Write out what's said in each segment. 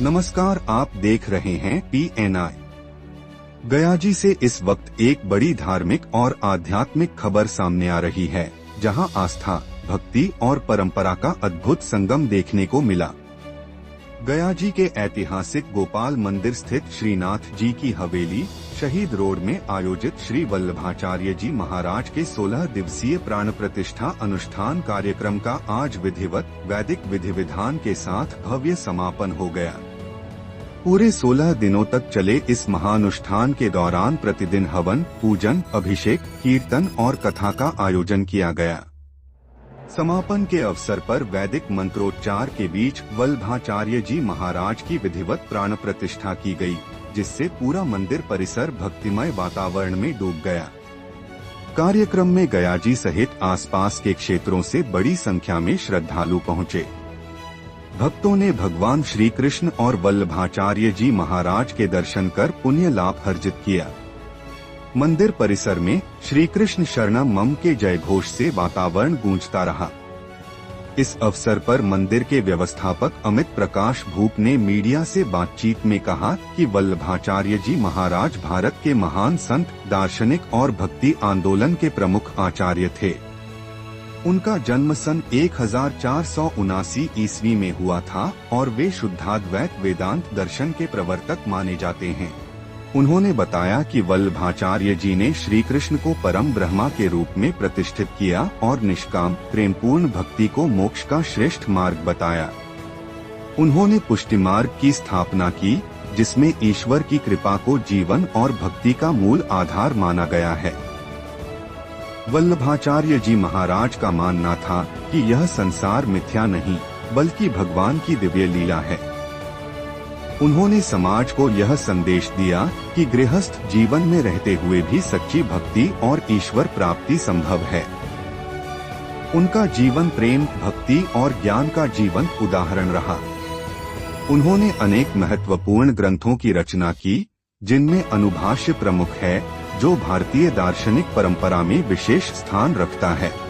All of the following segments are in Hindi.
नमस्कार, आप देख रहे हैं PNI। गया जी से इस वक्त एक बड़ी धार्मिक और आध्यात्मिक खबर सामने आ रही है, जहां आस्था, भक्ति और परंपरा का अद्भुत संगम देखने को मिला। गया जी के ऐतिहासिक गोपाल मंदिर स्थित श्रीनाथ जी की हवेली शहीद रोड में आयोजित श्री वल्लभाचार्य जी महाराज के 16 दिवसीय प्राण प्रतिष्ठा अनुष्ठान कार्यक्रम का आज विधिवत वैदिक विधि विधान के साथ भव्य समापन हो गया। पूरे 16 दिनों तक चले इस महानुष्ठान के दौरान प्रतिदिन हवन, पूजन, अभिषेक, कीर्तन और कथा का आयोजन किया गया। समापन के अवसर पर वैदिक मंत्रोच्चार के बीच वल्लभाचार्य जी महाराज की विधिवत प्राण प्रतिष्ठा की गई, जिससे पूरा मंदिर परिसर भक्तिमय वातावरण में डूब गया। कार्यक्रम में गया जी सहित आसपास के क्षेत्रों से बड़ी संख्या में श्रद्धालु पहुँचे। भक्तों ने भगवान श्री कृष्ण और वल्लभाचार्य जी महाराज के दर्शन कर पुण्य लाभ अर्जित किया। मंदिर परिसर में श्री कृष्ण शरणम मम के जयघोष से वातावरण गूंजता रहा। इस अवसर पर मंदिर के व्यवस्थापक अमित प्रकाश भूप ने मीडिया से बातचीत में कहा कि वल्लभाचार्य जी महाराज भारत के महान संत, दार्शनिक और भक्ति आंदोलन के प्रमुख आचार्य थे। उनका जन्म सन 1479 ईस्वी में हुआ था और वे शुद्धाद्वैत वेदांत दर्शन के प्रवर्तक माने जाते हैं। उन्होंने बताया कि वल्लभाचार्य जी ने श्री कृष्ण को परम ब्रह्मा के रूप में प्रतिष्ठित किया और निष्काम प्रेमपूर्ण भक्ति को मोक्ष का श्रेष्ठ मार्ग बताया। उन्होंने पुष्टि मार्ग की स्थापना की, जिसमें ईश्वर की कृपा को जीवन और भक्ति का मूल आधार माना गया है। वल्लभाचार्य जी महाराज का मानना था कि यह संसार मिथ्या नहीं, बल्कि भगवान की दिव्य लीला है। उन्होंने समाज को यह संदेश दिया कि गृहस्थ जीवन में रहते हुए भी सच्ची भक्ति और ईश्वर प्राप्ति संभव है। उनका जीवन प्रेम, भक्ति और ज्ञान का जीवंत उदाहरण रहा। उन्होंने अनेक महत्वपूर्ण ग्रंथों की रचना की, जिनमें अनुभाष्य प्रमुख है, जो भारतीय दार्शनिक परंपरा में विशेष स्थान रखता है।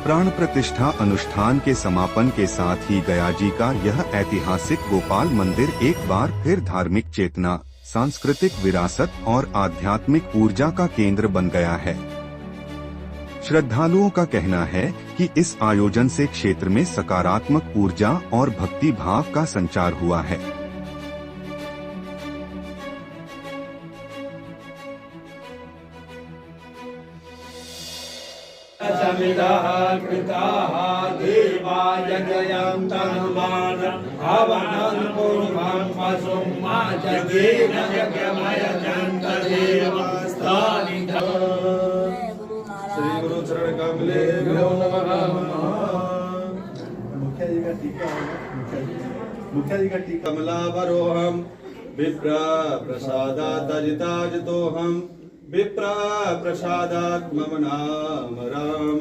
प्राण प्रतिष्ठा अनुष्ठान के समापन के साथ ही गया जी का यह ऐतिहासिक गोपाल मंदिर एक बार फिर धार्मिक चेतना, सांस्कृतिक विरासत और आध्यात्मिक ऊर्जा का केंद्र बन गया है। श्रद्धालुओं का कहना है कि इस आयोजन से क्षेत्र में सकारात्मक ऊर्जा और भक्ति भाव का संचार हुआ है। समिदाः कृताः देवा यज्ञं तनुमान हवनं पूर्वं पशुं मा जगेन यज्ञमयजन्त देवस्तानि श्री गुरु चरण कमले नमः। मुखिया जी का टीका कमलावरोहम विप्र प्रसादातजिताजितोहम विप्रा प्रसादात् मम नाम राम।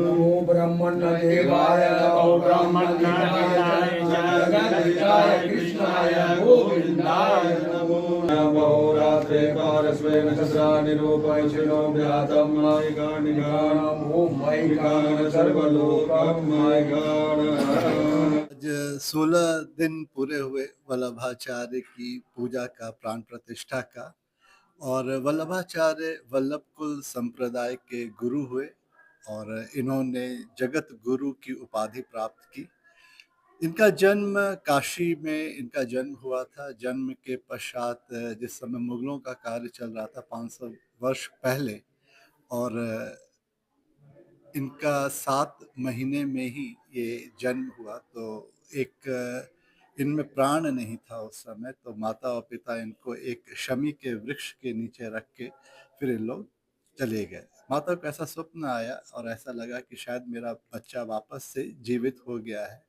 नमो ब्रह्मण्य देवाय नमो ब्रह्मण्याय जगन्नाथाय कृष्णाय गोविन्दाय नमो। नमो रात्रे कारस्वे नक्षत्रा निरूपयिनो व्यातं मायिकानि गानम् ओम मायिकान सर्वलोकं मायिकान। आज 16 दिन पूरे हुए वल्लभाचार्य की पूजा का, प्राण प्रतिष्ठा का। और वल्लभाचार्य वल्लभ कुल संप्रदाय के गुरु हुए और इन्होंने जगत गुरु की उपाधि प्राप्त की। इनका जन्म काशी में इनका जन्म हुआ था। जन्म के पश्चात जिस समय मुगलों का कार्य चल रहा था 500 वर्ष पहले, और इनका 7 महीने में ही ये जन्म हुआ, तो एक इनमें प्राण नहीं था उस समय। तो माता और पिता इनको एक शमी के वृक्ष के नीचे रख के फिर इन लोग चले गए। माता को ऐसा स्वप्न आया और ऐसा लगा कि शायद मेरा बच्चा वापस से जीवित हो गया है।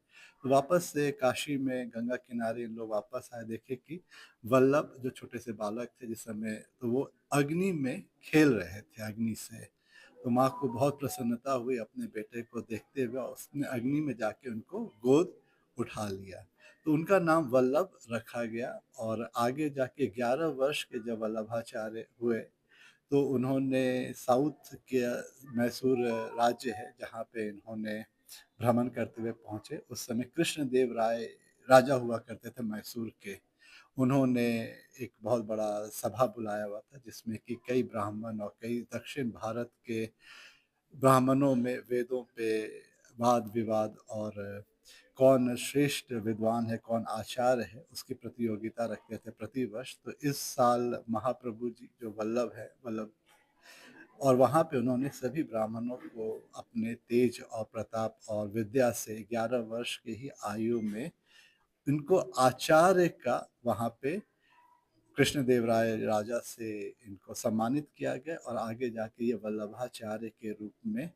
तो वापस से काशी में गंगा किनारे इन लोग वापस आए, देखे कि वल्लभ जो छोटे से बालक थे जिस समय, तो वो अग्नि में खेल रहे थे अग्नि से। तो माँ को बहुत प्रसन्नता हुई अपने बेटे को देखते हुए, उसने अग्नि में जाके उनको गोद उठा लिया। तो उनका नाम वल्लभ रखा गया। और आगे जाके 11 वर्ष के जब वल्लभाचार्य हुए, तो उन्होंने साउथ के मैसूर राज्य है जहाँ पे इन्होंने भ्रमण करते हुए पहुँचे। उस समय कृष्ण देव राय राजा हुआ करते थे मैसूर के, उन्होंने एक बहुत बड़ा सभा बुलाया हुआ था जिसमें कि कई ब्राह्मण और कई दक्षिण भारत के ब्राह्मणों में वेदों पे वाद विवाद और कौन श्रेष्ठ विद्वान है, कौन आचार्य है, उसकी प्रतियोगिता रखते थे प्रतिवर्ष। तो इस साल महाप्रभु जी जो वल्लभ है, वल्लभ, और वहाँ पे उन्होंने सभी ब्राह्मणों को अपने तेज और प्रताप और विद्या से 11 वर्ष की ही आयु में इनको आचार्य का वहाँ पे कृष्णदेव राय राजा से इनको सम्मानित किया गया और आगे जाके ये वल्लभाचार्य के रूप में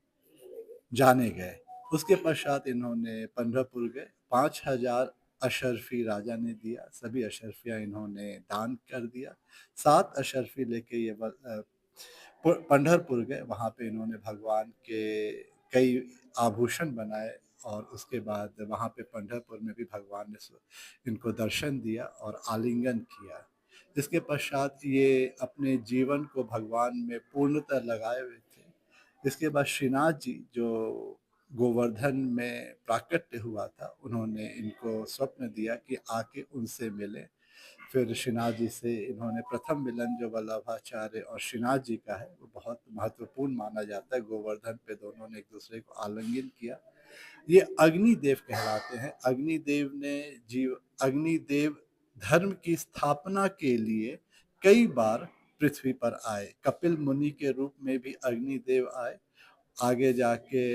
जाने गए। उसके पश्चात इन्होंने पंढरपुर गए, 5,000 अशर्फी राजा ने दिया, सभी अशर्फियाँ इन्होंने दान कर दिया। 7 अशर्फी लेके ये पंढरपुर गए, वहाँ पे इन्होंने भगवान के कई आभूषण बनाए और उसके बाद वहाँ पे पंढरपुर में भी भगवान ने इनको दर्शन दिया और आलिंगन किया। इसके पश्चात ये अपने जीवन को भगवान में पूर्णतः लगाए हुए थे। इसके बाद श्रीनाथ जी जो गोवर्धन में प्राकट्य हुआ था, उन्होंने इनको स्वप्न दिया कि आके उनसे मिले। फिर श्रीनाथ जी से इन्होंने प्रथम मिलन जो वल्लभाचार्य और श्रीनाथ जी का है वो बहुत महत्वपूर्ण माना जाता है। गोवर्धन पे दोनों ने एक दूसरे को आलिंगन किया। ये अग्निदेव कहलाते हैं। अग्निदेव धर्म की स्थापना के लिए कई बार पृथ्वी पर आए। कपिल मुनि के रूप में भी अग्निदेव आए। आगे जाके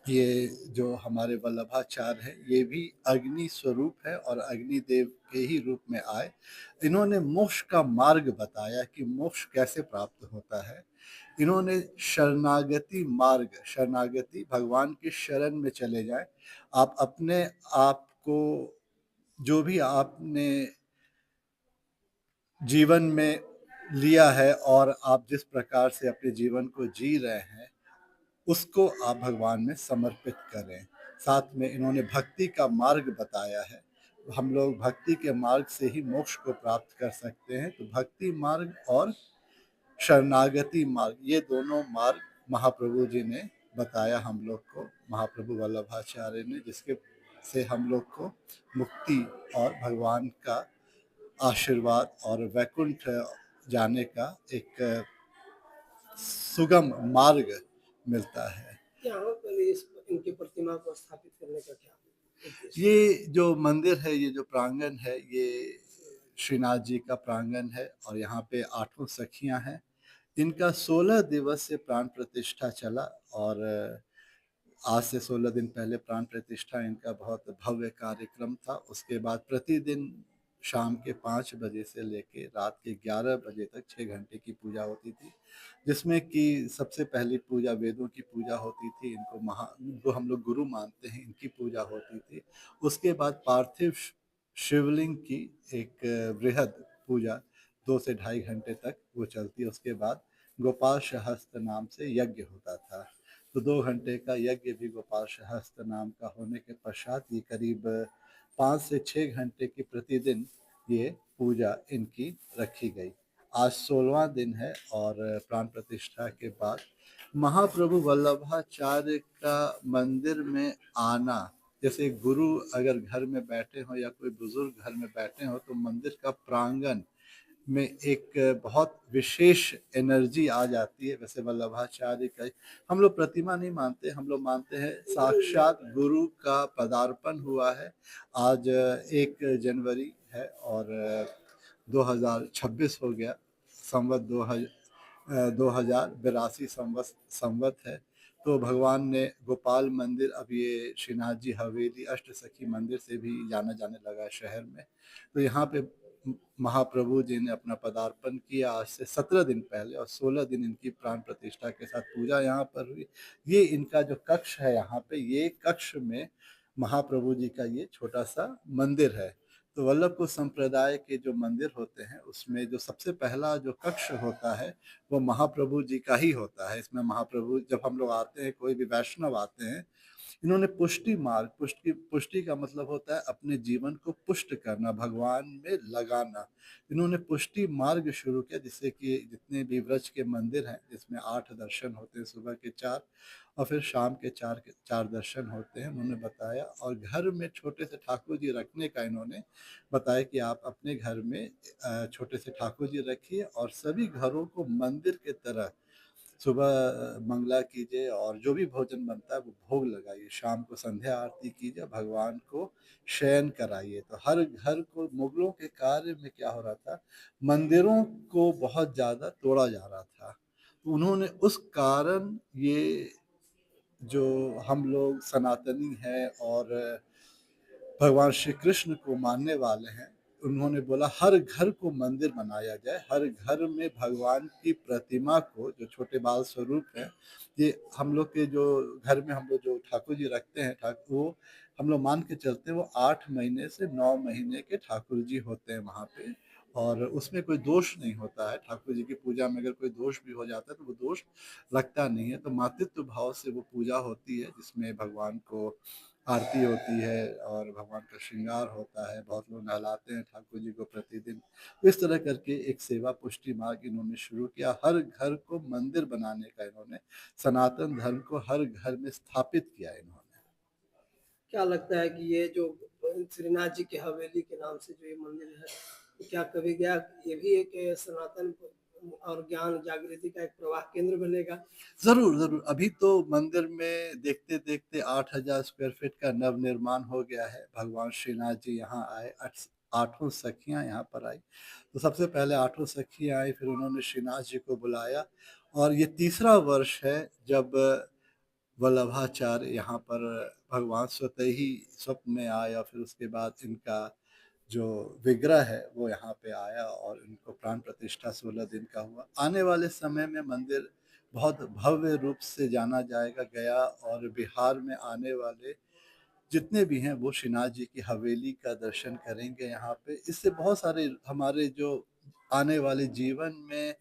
ये जो हमारे वल्लभाचार्य है ये भी अग्नि स्वरूप है और अग्निदेव के ही रूप में आए। इन्होंने मोक्ष का मार्ग बताया कि मोक्ष कैसे प्राप्त होता है। इन्होंने शरणागति मार्ग, शरणागति भगवान की शरण में चले जाएं। आप अपने आप को, जो भी आपने जीवन में लिया है और आप जिस प्रकार से अपने जीवन को जी रहे हैं, उसको आप भगवान में समर्पित करें। साथ में इन्होंने भक्ति का मार्ग बताया है। हम लोग भक्ति के मार्ग से ही मोक्ष को प्राप्त कर सकते हैं। तो भक्ति मार्ग और शरणागति मार्ग, ये दोनों मार्ग महाप्रभु जी ने बताया हम लोग को, महाप्रभु वल्लभाचार्य ने, जिसके से हम लोग को मुक्ति और भगवान का आशीर्वाद और वैकुंठ जाने का एक सुगम मार्ग मिलता है। यहाँ पर इनकी प्रतिमा को स्थापित करने का क्या उद्देश्य? ये जो मंदिर है, ये जो प्रांगण है, ये श्रीनाथ जी का प्रांगण है और यहाँ पे 8 सखियां हैं। इनका 16 दिवस से प्राण प्रतिष्ठा चला और आज से 16 दिन पहले प्राण प्रतिष्ठा इनका बहुत भव्य कार्यक्रम था। उसके बाद प्रतिदिन शाम के 5 बजे से लेके रात के 11 बजे तक 6 घंटे की पूजा होती थी, जिसमें कि सबसे पहली पूजा वेदों की पूजा होती थी। इनको हम लोग गुरु मानते हैं, इनकी पूजा होती थी। उसके बाद पार्थिव शिवलिंग की एक वृहद पूजा 2 से ढाई घंटे तक वो चलती है। उसके बाद गोपाल सहस्त्र नाम से यज्ञ होता था। तो 2 घंटे का यज्ञ भी गोपाल सहस्त्र नाम का होने के पश्चात ये करीब 5 से 6 घंटे की प्रतिदिन ये पूजा इनकी रखी गई। आज 16वां दिन है और प्राण प्रतिष्ठा के बाद महाप्रभु वल्लभाचार्य का मंदिर में आना, जैसे गुरु अगर घर में बैठे हो या कोई बुजुर्ग घर में बैठे हो तो मंदिर का प्रांगण में एक बहुत विशेष एनर्जी आ जाती है। वैसे वल्लभाचार्य का हम लोग प्रतिमा नहीं मानते, हम लोग मानते हैं साक्षात गुरु का पदार्पण हुआ है। आज 1 जनवरी है और 2026 हो गया, संवत 2082 संवत है। तो भगवान ने गोपाल मंदिर, अब ये श्रीनाथ जी हवेली अष्ट सखी मंदिर से भी जाना जाने लगा शहर में। तो यहाँ पे महाप्रभु जी ने अपना पदार्पण किया आज से 17 दिन पहले और 16 दिन इनकी प्राण प्रतिष्ठा के साथ पूजा यहाँ पर हुई। ये इनका जो कक्ष है यहाँ पे, ये कक्ष में महाप्रभु जी का ये छोटा सा मंदिर है। तो वल्लभकुश संप्रदाय के जो मंदिर होते हैं उसमें जो सबसे पहला जो कक्ष होता है वो महाप्रभु जी का ही होता है। इसमें महाप्रभु, जब हम लोग आते हैं, कोई भी वैष्णव आते हैं इन्होंने पुष्टि मार्ग, पुष्टि का मतलब होता है अपने जीवन को पुष्ट करना, भगवान में लगाना। इन्होंने पुष्टि मार्ग शुरू किया, जिससे कि जितने भी व्रज के मंदिर हैं, जिसमें 8 दर्शन होते हैं, सुबह के 4 और फिर शाम के 4 दर्शन होते हैं, उन्होंने बताया। और घर में छोटे से ठाकुर जी रखने का इन्होंने बताया कि आप अपने घर में छोटे से ठाकुर जी रखिए और सभी घरों को मंदिर के तरह सुबह मंगला कीजिए और जो भी भोजन बनता है वो भोग लगाइए, शाम को संध्या आरती कीजिए, भगवान को शयन कराइए। तो हर घर को, मुगलों के कार्य में क्या हो रहा था, मंदिरों को बहुत ज़्यादा तोड़ा जा रहा था। तो उन्होंने उस कारण ये जो हम लोग सनातनी हैं और भगवान श्री कृष्ण को मानने वाले हैं, उन्होंने बोला हर घर को मंदिर बनाया जाए, हर घर में भगवान की प्रतिमा को, जो छोटे बाल स्वरूप है, ये हम लोग के जो घर में हम लोग जो ठाकुर जी रखते हैं, वो हम लोग मान के चलते हैं वो 8 महीने से 9 महीने के ठाकुर जी होते हैं वहाँ पे, और उसमें कोई दोष नहीं होता है। ठाकुर जी की पूजा में अगर कोई दोष भी हो जाता है तो वो दोष लगता नहीं है। तो मातृत्व भाव से वो पूजा होती है, जिसमें भगवान को आरती होती है और भगवान का श्रृंगार होता है। बहुत लोग नहलाते हैं ठाकुर जी को प्रतिदिन। तो इस तरह करके एक सेवा पुष्टि मार्ग इन्होंने शुरू किया। हर घर को मंदिर बनाने का इन्होंने, सनातन धर्म को हर घर में स्थापित किया इन्होंने। क्या लगता है कि ये जो श्रीनाथ जी की हवेली के नाम से जो ये मंदिर है, तो क्या कभी गया ये भी एक सनातन और ज्ञान जागृति का एक प्रवाह केंद्र बनेगा? जरूर जरूर। अभी तो मंदिर में देखते देखते 8,000 स्क्वायर फीट का नव निर्माण हो गया है। भगवान श्रीनाथ जी यहाँ आए, 8 सखियां यहाँ पर आई। तो सबसे पहले 8 सखियां आई, फिर उन्होंने श्रीनाथ जी को बुलाया। और ये तीसरा वर्ष है जब वल्लभाचार्य यहाँ पर भगवान स्वतः ही स्वप्न में आया। फिर उसके बाद इनका जो विग्रह है वो यहाँ पे आया और इनको प्राण प्रतिष्ठा 16 दिन का हुआ। आने वाले समय में मंदिर बहुत भव्य रूप से जाना जाएगा। गया और बिहार में आने वाले जितने भी हैं वो श्रीनाथ जी की हवेली का दर्शन करेंगे यहाँ पे। इससे बहुत सारे हमारे जो आने वाले जीवन में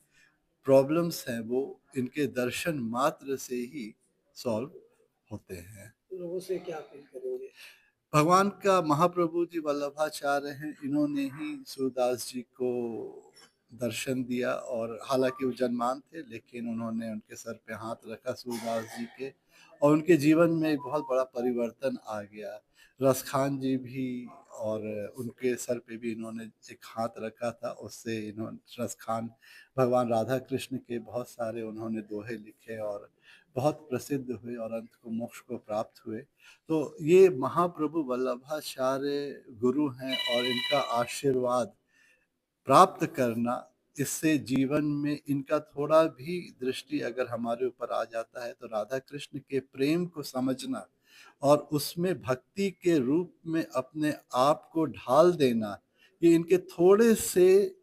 प्रॉब्लम्स हैं वो इनके दर्शन मात्र से ही सॉल्व होते हैं। लोगों से क्या अपील करेंगे? भगवान का महाप्रभु जी वल्लभाचार्य हैं, इन्होंने ही सूरदास जी को दर्शन दिया। और हालांकि वो जन्मान थे, लेकिन उन्होंने उनके सर पे हाथ रखा सूरदास जी के, और उनके जीवन में एक बहुत बड़ा परिवर्तन आ गया। रसखान जी भी, और उनके सर पे भी इन्होंने एक हाथ रखा था, उससे इन्होंने रसखान भगवान राधा कृष्ण के बहुत सारे उन्होंने दोहे लिखे और बहुत प्रसिद्ध हुए और अंत को मोक्ष को प्राप्त हुए। तो ये महाप्रभु वल्लभाचार्य गुरु हैं और इनका आशीर्वाद प्राप्त करना, इससे जीवन में इनका थोड़ा भी दृष्टि अगर हमारे ऊपर आ जाता है तो राधा कृष्ण के प्रेम को समझना और उसमें भक्ति के रूप में अपने आप को ढाल देना, ये इनके थोड़े से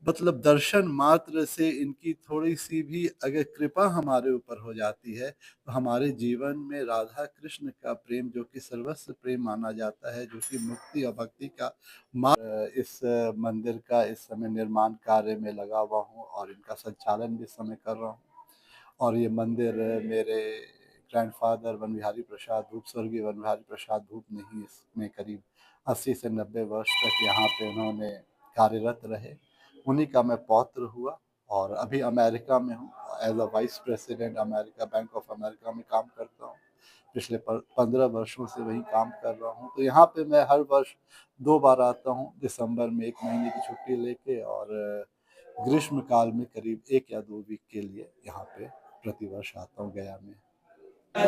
मतलब दर्शन मात्र से, इनकी थोड़ी सी भी अगर कृपा हमारे ऊपर हो जाती है तो हमारे जीवन में राधा कृष्ण का प्रेम, जो कि सर्वस्व प्रेम माना जाता है, जो कि मुक्ति और भक्ति का मार्ग। इस मंदिर का इस समय निर्माण कार्य में लगा हुआ हूँ और इनका संचालन भी इस समय कर रहा हूँ। और ये मंदिर मेरे ग्रैंडफादर वन बिहारी प्रसाद धूप, स्वर्गीय वन बिहारी प्रसाद धूप ने ही इसमें करीब 80 से 90 वर्ष तक यहाँ पे उन्होंने कार्यरत रहे। उन्हीं का मैं पौत्र हुआ और अभी अमेरिका में हूँ। As a vice president America, Bank of America में काम करता हूँ। पिछले 15 वर्षों से वही काम कर रहा हूँ। तो यहाँ पे मैं हर वर्ष 2 बार आता हूँ, दिसंबर में 1 महीने की छुट्टी लेके, और ग्रीष्म काल में करीब 1 या 2 वीक के लिए यहाँ पे प्रतिवर्ष आता हूँ गया में। श्री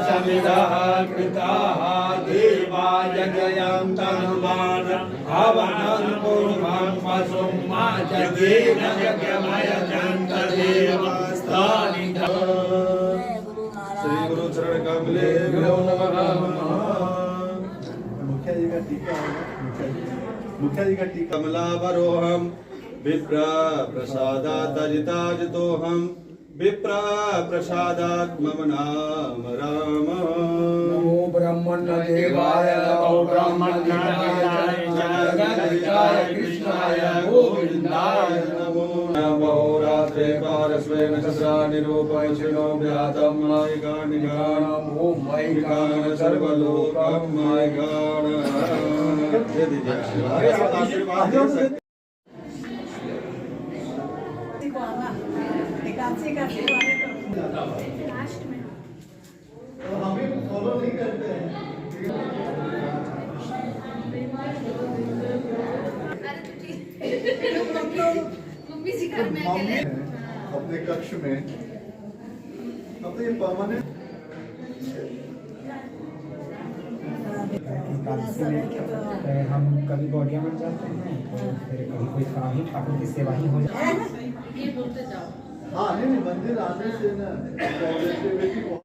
गुरु चरण कमले मुखिया जी का टीका होगा, मुखिया जी का टीका। कमलावरोहम विप्र प्रसादातजिताजितोहम विप्र प्रसादात् मम नाम राम। नमो ब्रह्मण्य देवाय नमो ब्रह्मण्याय जगद्गुरुनाय कृष्णाय गोविंदाय नमो नमो राधे शास्त्रे पारस्वे नक्षत्रा निरूपयिनो व्यातं मायिकानिगाणम् ओम मायिकान सर्वलोकं मायिकान आशीर्वाद दे सकते हमें फॉलो नहीं करते हैं मम्मी सिखा मैं अकेले अपने कक्ष में अब तो ये परमानेंट हम कभी गौड़िया बन जाते हैं तो फिर कभी कोई काम ही ठाकुर की सेवा ही हो जाती है। ये बोलते जाओ हाँ नहीं मंदिर आने से ना